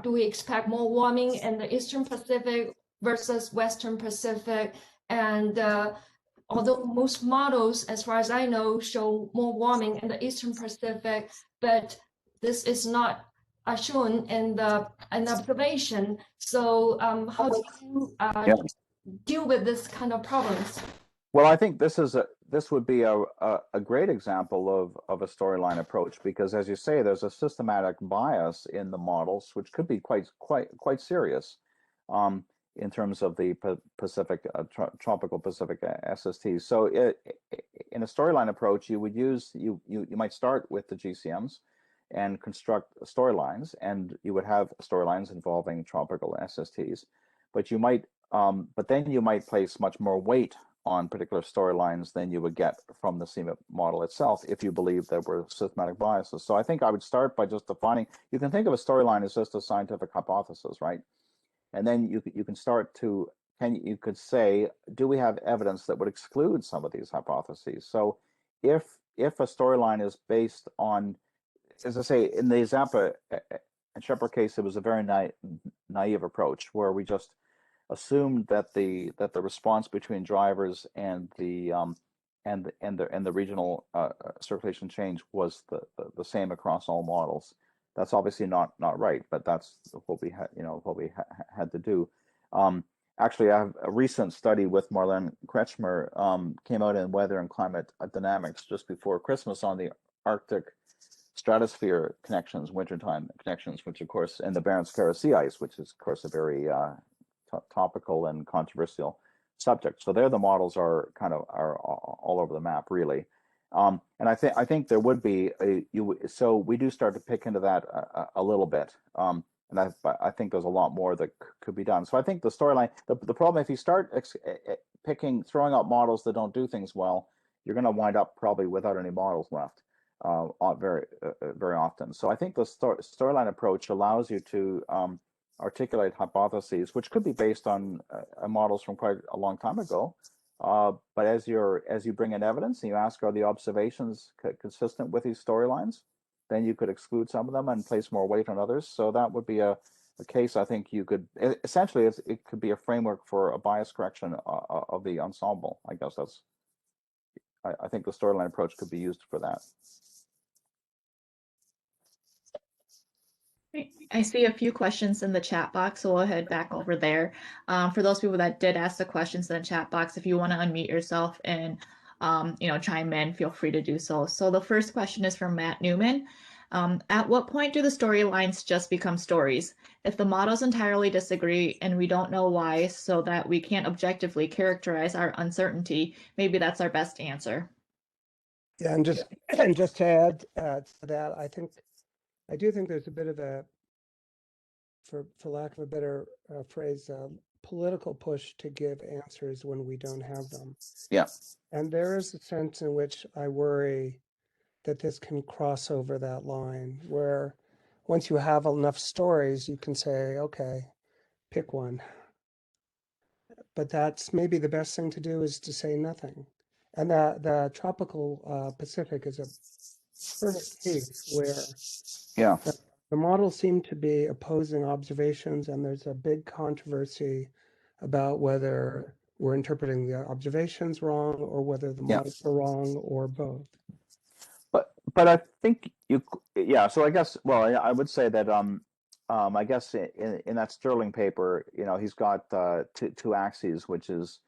Do we expect more warming in the Eastern Pacific versus Western Pacific? And although most models, as far as I know, show more warming in the Eastern Pacific, but this is not shown in the observation. So how do you deal with this kind of problems? Well, I think this would be a great example of a storyline approach, because, as you say, there's a systematic bias in the models, which could be quite serious, in terms of the Pacific tropical Pacific SSTs. So in a storyline approach, you would use you might start with the GCMs and construct storylines, and you would have storylines involving tropical SSTs, but you might but then you might place much more weight on particular storylines than you would get from the CMIP model itself if you believe there were systematic biases. So I think I would start by just defining, you can think of a storyline as just a scientific hypothesis, right? And then you can start to, you could say, do we have evidence that would exclude some of these hypotheses? So if a storyline is based on, as I say, in the Zappa and Shepard case, it was a very naive approach where we just assumed that the response between drivers and the regional circulation change was the same across all models. That's obviously not right, but that's what we had had to do. Actually, I have a recent study with Marlene Kretschmer, came out in Weather and Climate Dynamics just before Christmas on the Arctic stratosphere connections, wintertime connections, which of course, and the Barents-Kara sea ice, which is of course a very topical and controversial subject. So there, the models are all over the map, really. And I think there would be so we do start to pick into that a little bit. And I think there's a lot more that could be done. So I think the storyline, the problem, if you start throwing out models that don't do things well, you're going to wind up probably without any models left very often. So I think the storyline approach allows you to articulate hypotheses, which could be based on models from quite a long time ago. But as you bring in evidence and you ask, are the observations consistent with these storylines, then you could exclude some of them and place more weight on others. So that would be a case, I think you could, essentially, it could be a framework for a bias correction of the ensemble. I guess I think the storyline approach could be used for that. I see a few questions in the chat box, so we'll head back over there. For those people that did ask the questions in the chat box, if you want to unmute yourself and chime in, feel free to do so. So the first question is from Matt Newman. At what point do the storylines just become stories? If the models entirely disagree and we don't know why, so that we can't objectively characterize our uncertainty, maybe that's our best answer. Yeah, and just to add to that, I do think there's a bit of a, for lack of a better phrase, political push to give answers when we don't have them. Yeah. And there is a sense in which I worry that this can cross over that line, where once you have enough stories, you can say, okay, pick one. But that's maybe the best thing to do is to say nothing. And the tropical Pacific is a perfect case where the models seem to be opposing observations, and there's a big controversy about whether we're interpreting the observations wrong or whether the models are wrong, or both. But I think so I guess, well, I would say that I guess in that Stippling paper, he's got two axes, which is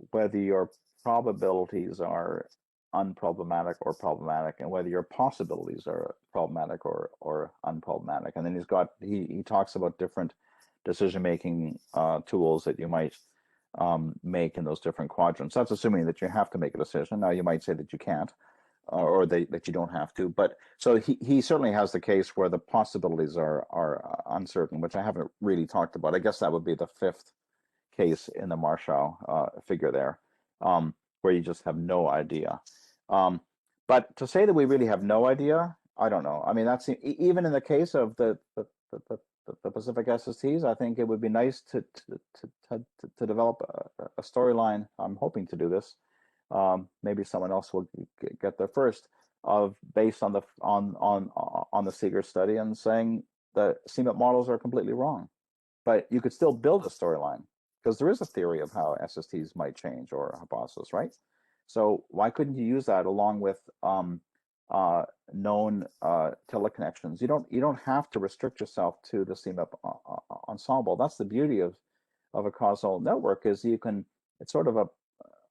whether your probabilities are unproblematic or problematic, and whether your possibilities are problematic or unproblematic. And then he talks about different decision-making tools that you might make in those different quadrants. That's assuming that you have to make a decision. Now, you might say that you can't, or that you don't have to. But so he certainly has the case where the possibilities are uncertain, which I haven't really talked about. I guess that would be the fifth case in the Marshall figure there, where you just have no idea. But to say that we really have no idea, I don't know. I mean, that's even in the case of the Pacific SSTs. I think it would be nice to develop a storyline. I'm hoping to do this. Maybe someone else will get there first. Based on the Seeger study, and saying the CMIP models are completely wrong, but you could still build a storyline because there is a theory of how SSTs might change, or a hypothesis, right? So why couldn't you use that along with known teleconnections? You don't have to restrict yourself to the CMIP ensemble. That's the beauty of a causal network, is you can, it's sort of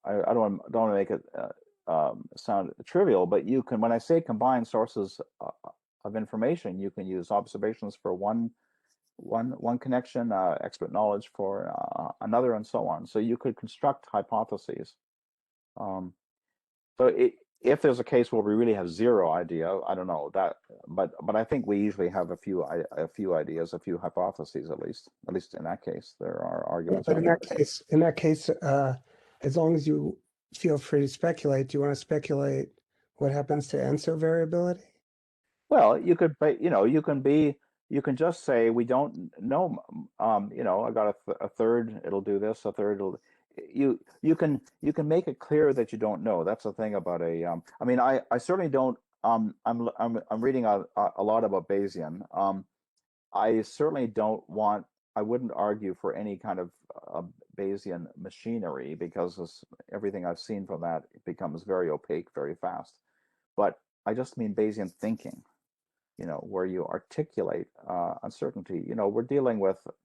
I don't want to make it sound trivial, but you can, when I say combine sources of information, you can use observations for one connection, expert knowledge for another, and so on. So you could construct hypotheses. So if there's a case where we really have zero idea, I don't know that, but I think we usually have a few ideas, a few hypotheses, at least in that case, there are arguments. But in that case, as long as you feel free to speculate, do you want to speculate what happens to answer variability? Well, you could, you can just say we don't know. I got a third, it'll do this. A third, you can make it clear that you don't know. That's the thing about a. I mean, I certainly don't. I'm reading a lot about Bayesian. I certainly don't want. I wouldn't argue for any kind of Bayesian machinery, because everything I've seen from that becomes very opaque very fast. But I just mean Bayesian thinking. Where you articulate uncertainty.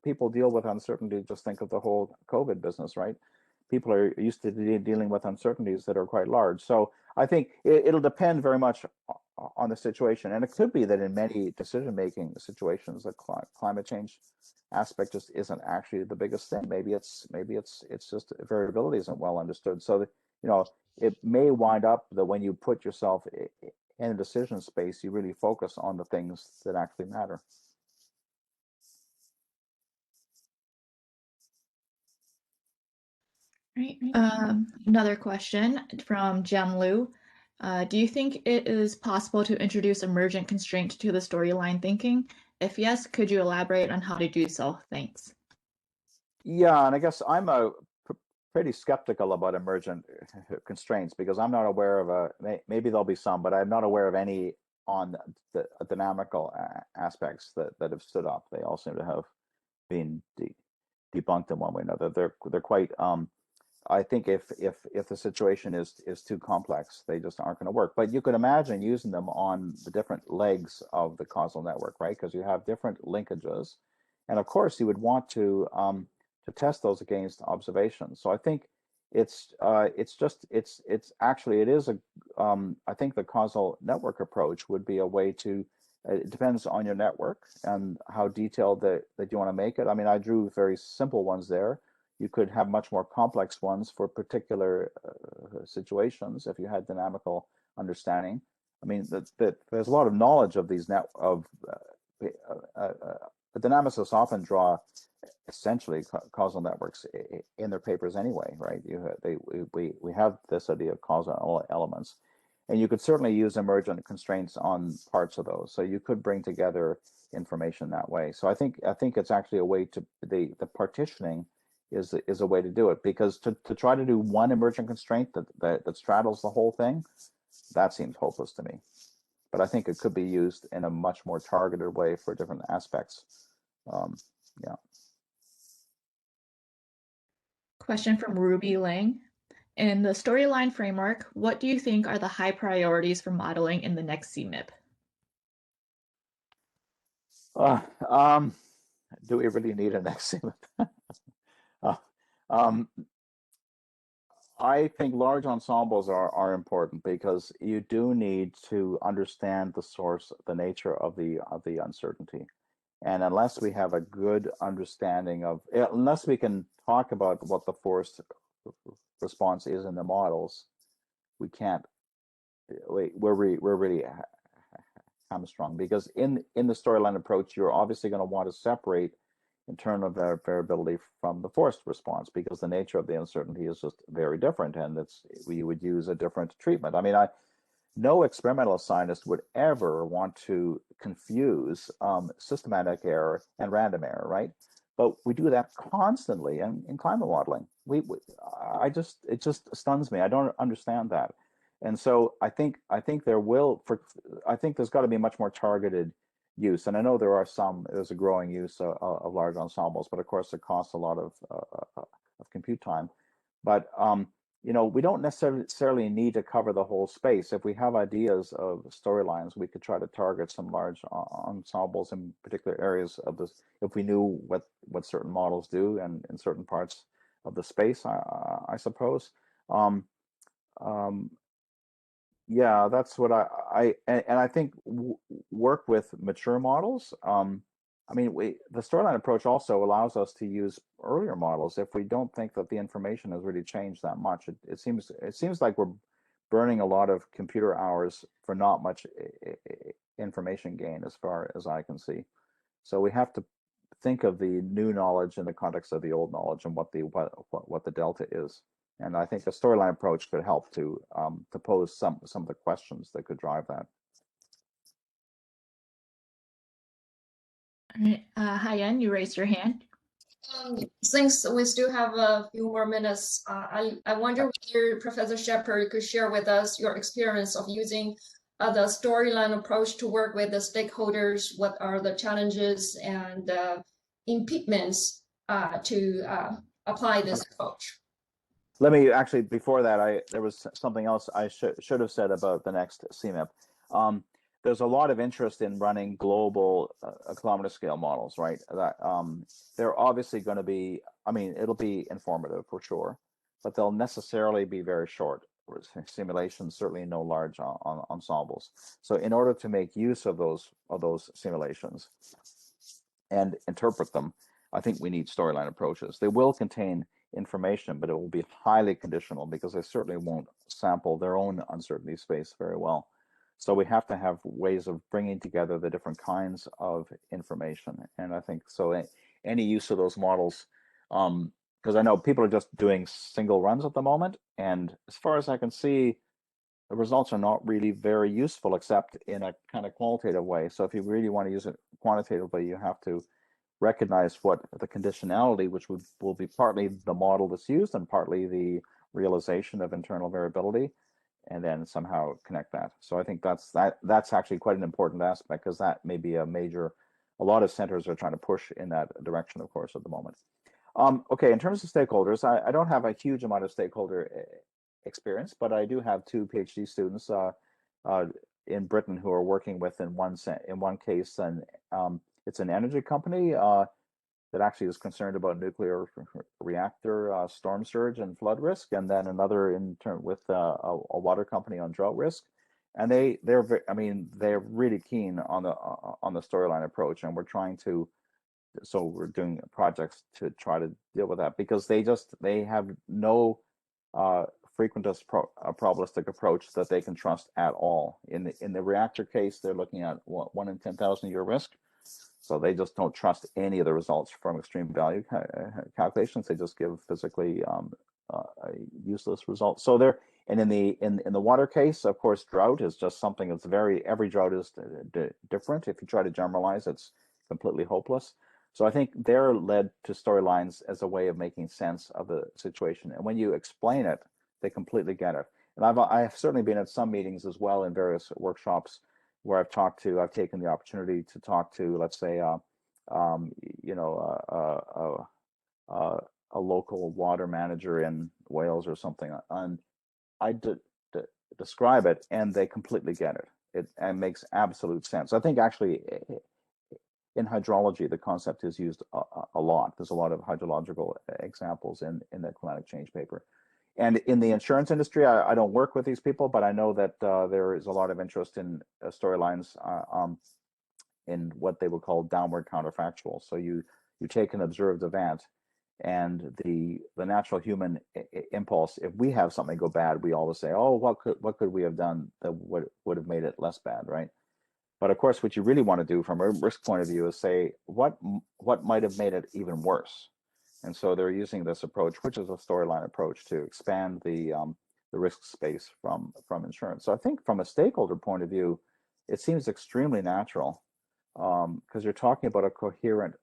People deal with uncertainty. Just think of the whole COVID business, right? People are used to dealing with uncertainties that are quite large. So I think it'll depend very much on the situation. And it could be that in many decision-making situations, the climate change aspect just isn't actually the biggest thing. Maybe it's just variability isn't well understood. So it may wind up that when you put yourself in a decision space, you really focus on the things that actually matter. Right. Another question from Jem Lu. Do you think it is possible to introduce emergent constraint to the storyline thinking? If yes, could you elaborate on how to do so? Thanks. Yeah, and I guess I'm pretty skeptical about emergent constraints, because I'm not aware of maybe there'll be some, but I'm not aware of any on the dynamical aspects that have stood up. They all seem to have been debunked in one way or another. They're quite. I think if the situation is too complex, they just aren't going to work. But you could imagine using them on the different legs of the causal network, right? Because you have different linkages, and of course you would want to test those against observations. So I think it is a. I think the causal network approach would be a way to. It depends on your network and how detailed that you want to make it. I mean, I drew very simple ones there. You could have much more complex ones for particular situations if you had dynamical understanding. I mean, there's a lot of knowledge of these the dynamicists often draw essentially causal networks in their papers anyway, right? We have this idea of causal elements, and you could certainly use emergent constraints on parts of those. So you could bring together information that way. So I think it's actually a way to the partitioning is a way to do it, because to try to do one emergent constraint that straddles the whole thing, that seems hopeless to me. But I think it could be used in a much more targeted way for different aspects. Yeah. Question from Ruby Lang. In the storyline framework, what do you think are the high priorities for modeling in the next CMIP? Do we really need a next CMIP? I think large ensembles are important, because you do need to understand the source, the nature of the uncertainty. And unless we have a good understanding unless we can talk about what the forced response is in the models, we can't. We're really hamstrung, because in the storyline approach, you're obviously going to want to separate internal variability from the forced response, because the nature of the uncertainty is just very different, and we would use a different treatment. I mean, no experimental scientist would ever want to confuse systematic error and random error, right? But we do that constantly in climate modeling. It just stuns me. I don't understand that. And so I think there's got to be much more targeted use. And I know there's a growing use of large ensembles, but of course it costs a lot of compute time. But we don't necessarily need to cover the whole space. If we have ideas of storylines, we could try to target some large ensembles in particular areas of this, if we knew what certain models do and in certain parts of the space, I suppose. Um, yeah, that's what I think work with mature models. I mean, the storyline approach also allows us to use earlier models if we don't think that the information has really changed that much. It seems like we're burning a lot of computer hours for not much information gain, as far as I can see. So we have to think of the new knowledge in the context of the old knowledge and what the delta is. And I think the storyline approach could help to pose some of the questions that could drive that. All right. Haiyan, you raised your hand. Since we still have a few more minutes, I wonder whether Professor Shepherd could share with us your experience of using the storyline approach to work with the stakeholders. What are the challenges and impediments to apply this approach? Let me actually, before that, there was something else I should have said about the next CMIP. There's a lot of interest in running global kilometer scale models, right? That they're obviously going to be, I mean, it'll be informative for sure, but they'll necessarily be very short simulations, certainly no large ensembles. So in order to make use of those simulations and interpret them, I think we need storyline approaches. They will contain information, but it will be highly conditional because they certainly won't sample their own uncertainty space very well. So we have to have ways of bringing together the different kinds of information. And I think so any use of those models, because I know people are just doing single runs at the moment. And as far as I can see, the results are not really very useful except in a kind of qualitative way. So if you really want to use it quantitatively, you have to recognize what the conditionality, which will be partly the model that's used and partly the realization of internal variability, and then somehow connect that. So I think that's actually quite an important aspect, because that may be a lot of centers are trying to push in that direction, of course, at the moment. Okay, in terms of stakeholders, I don't have a huge amount of stakeholder experience, but I do have two PhD students in Britain who are working with, in one case, and it's an energy company that actually is concerned about nuclear reactor storm surge and flood risk, and then another with a water company on drought risk. And they're really keen on the storyline approach, and we're doing projects to try to deal with that, because they have no frequentist probabilistic approach that they can trust at all. In the reactor case, they're looking at 1 in 10,000 year risk. So they just don't trust any of the results from extreme value calculations. They just give physically useless results. So and in the water case, of course, drought is just something that's every drought is different. If you try to generalize, it's completely hopeless. So I think they're led to storylines as a way of making sense of the situation. And when you explain it, they completely get it. And I've certainly been at some meetings as well in various workshops where I've taken the opportunity to talk to, let's say, a local water manager in Wales or something, and I describe it, and they completely get it. It makes absolute sense. I think actually in hydrology, the concept is used a lot. There's a lot of hydrological examples in the climatic change paper. And in the insurance industry, I don't work with these people, but I know that there is a lot of interest in storylines in what they would call downward counterfactual. So you take an observed event, and the natural human impulse, if we have something go bad, we always say, oh, what could we have done that would have made it less bad, right? But of course, what you really want to do from a risk point of view is say, what might have made it even worse? And so they're using this approach, which is a storyline approach, to expand the risk space from insurance. So I think from a stakeholder point of view, it seems extremely natural, because you're talking about a coherent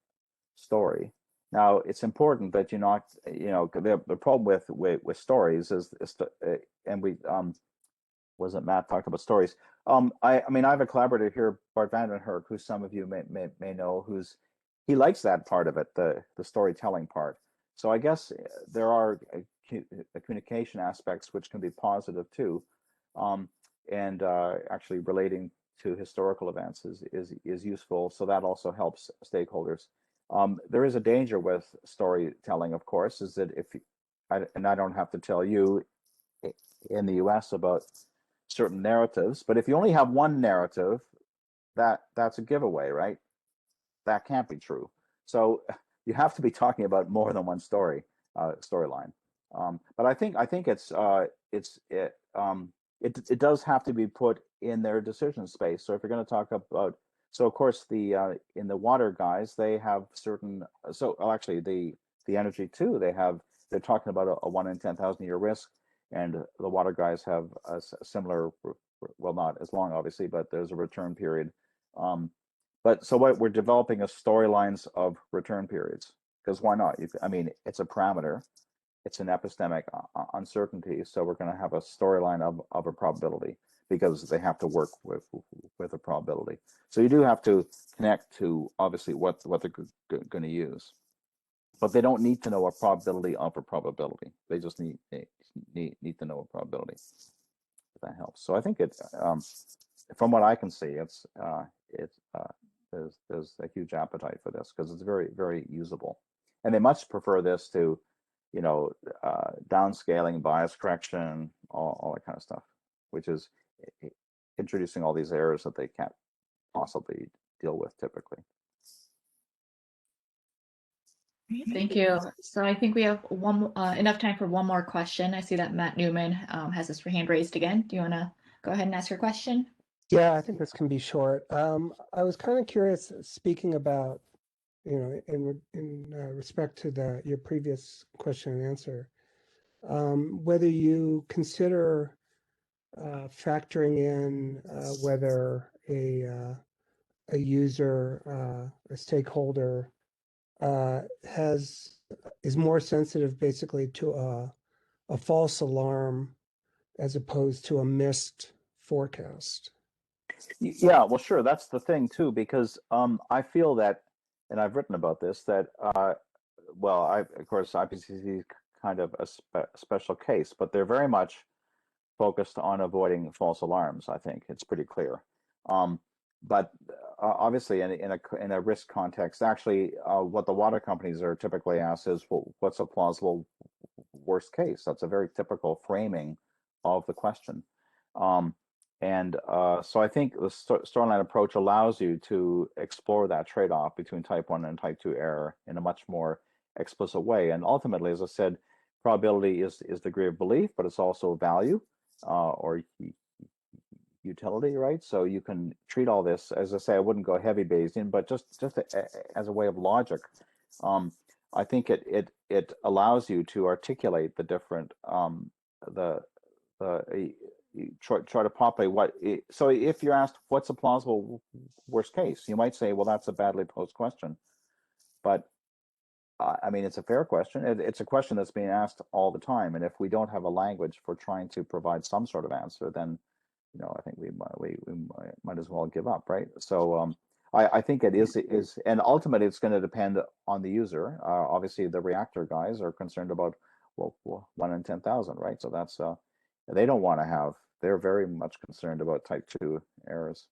story. Now, it's important that you're not, the problem with stories is, and we wasn't Matt talked about stories. I mean, I have a collaborator here, Bart Vandenherk, who some of you may know, he likes that part of it, the storytelling part. So I guess there are communication aspects which can be positive too, and actually relating to historical events is useful. So that also helps stakeholders. There is a danger with storytelling, of course, is that and I don't have to tell you, in the US about certain narratives. But if you only have one narrative, that's a giveaway, right? That can't be true. So you have to be talking about more than one storyline. But I think it does have to be put in their decision space. So if you're going to talk about, so of course in the water guys, they have certain, actually the energy too, they're talking about a 1 in 10,000 year risk, and the water guys have a similar, well, not as long obviously, but there's a return period. But so what we're developing is storylines of return periods, because why not? I mean, it's a parameter, it's an epistemic uncertainty, so we're going to have a storyline of a probability, because they have to work with a probability. So you do have to connect to obviously what they're going to use, but they don't need to know a probability of a probability. They just need to know a probability. If that helps. So I think it's from what I can see, there's a huge appetite for this, because it's very, very usable, and they much prefer this to, downscaling, bias correction, all that kind of stuff, which is introducing all these errors that they can't possibly deal with typically. Thank you. So I think we have enough time for one more question. I see that Matt Newman has his hand raised again. Do you want to go ahead and ask your question? Yeah, I think this can be short. I was kind of curious, speaking about, in respect to your previous question and answer, whether you consider factoring in whether a user, a stakeholder, is more sensitive basically to a false alarm as opposed to a missed forecast. Yeah, well, sure. That's the thing too, because I feel that, and I've written about this, that of course, IPCC is kind of a special case, but they're very much focused on avoiding false alarms. I think it's pretty clear. But obviously, in a risk context, actually, what the water companies are typically asked is, well, what's a plausible worst case? That's a very typical framing of the question. So I think the storyline approach allows you to explore that trade-off between type 1 and type 2 error in a much more explicit way. And ultimately, as I said, probability is degree of belief, but it's also value or utility, right? So you can treat all this, as I say, I wouldn't go heavy Bayesian, but just as a way of logic. I think it allows you to articulate the different try to populate so if you're asked what's a plausible worst case, you might say, well, that's a badly posed question, but I mean, it's a fair question. It's a question that's being asked all the time, and if we don't have a language for trying to provide some sort of answer, then I think we might as well give up, right? So I think it is, and ultimately it's going to depend on the user. Obviously, the reactor guys are concerned about 1 in 10,000, right? So that's they don't want to have. They're very much concerned about type 2 errors.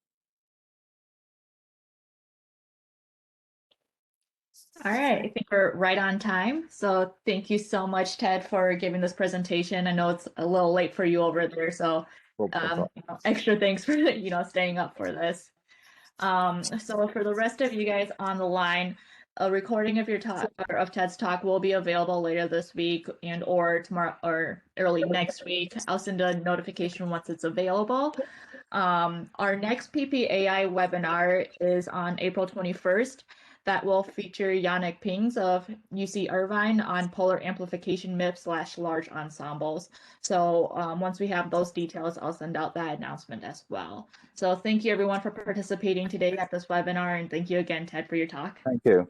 All right, I think we're right on time. So thank you so much, Ted, for giving this presentation. I know it's a little late for you over there, so extra thanks for staying up for this. So for the rest of you guys on the line, a recording of your talk or of Ted's talk will be available later this week or tomorrow or early next week. I'll send a notification once it's available. Our next PPAI webinar is on April 21st. That will feature Yannick Pings of UC Irvine on polar amplification MIP/large ensembles. So once we have those details, I'll send out that announcement as well. So thank you everyone for participating today at this webinar, and thank you again, Ted, for your talk. Thank you.